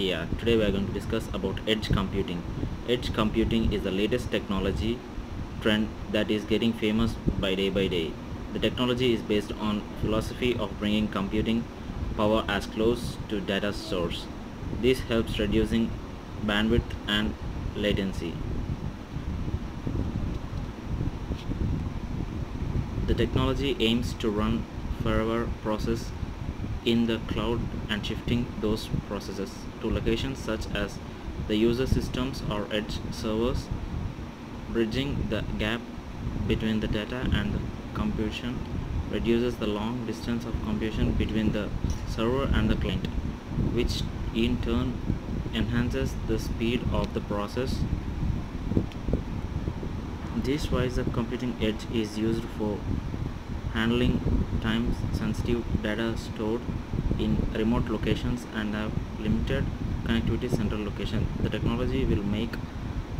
Yeah, today we are going to discuss about edge computing. Edge computing is the latest technology trend that is getting famous by day. The technology is based on philosophy of bringing computing power as close to data source. This helps reducing bandwidth and latency. The technology aims to run forever process in the cloud and shifting those processes to locations such as the user systems or edge servers, bridging the gap between the data and the computation reduces the long distance of computation between the server and the client, which in turn enhances the speed of the process. This wise the computing edge is used for handling time sensitive data stored in remote locations and have limited connectivity central location. The technology will make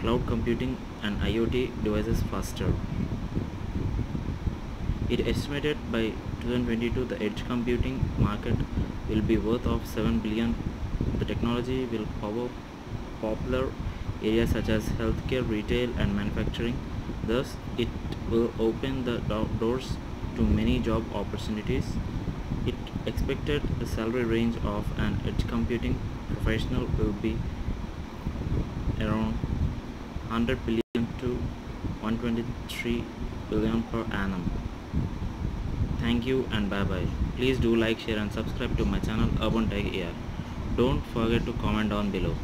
cloud computing and IoT devices faster. It estimated by 2022 the edge computing market will be worth of 7 billion. The technology will power popular areas such as healthcare, retail and manufacturing. Thus, it will open the doors to many job opportunities. It expected the salary range of an edge computing professional will be around 100 billion to 123 billion per annum. Thank you and bye bye. Please do like, share and subscribe to my channel Urban Tech AR. Don't forget to comment down below.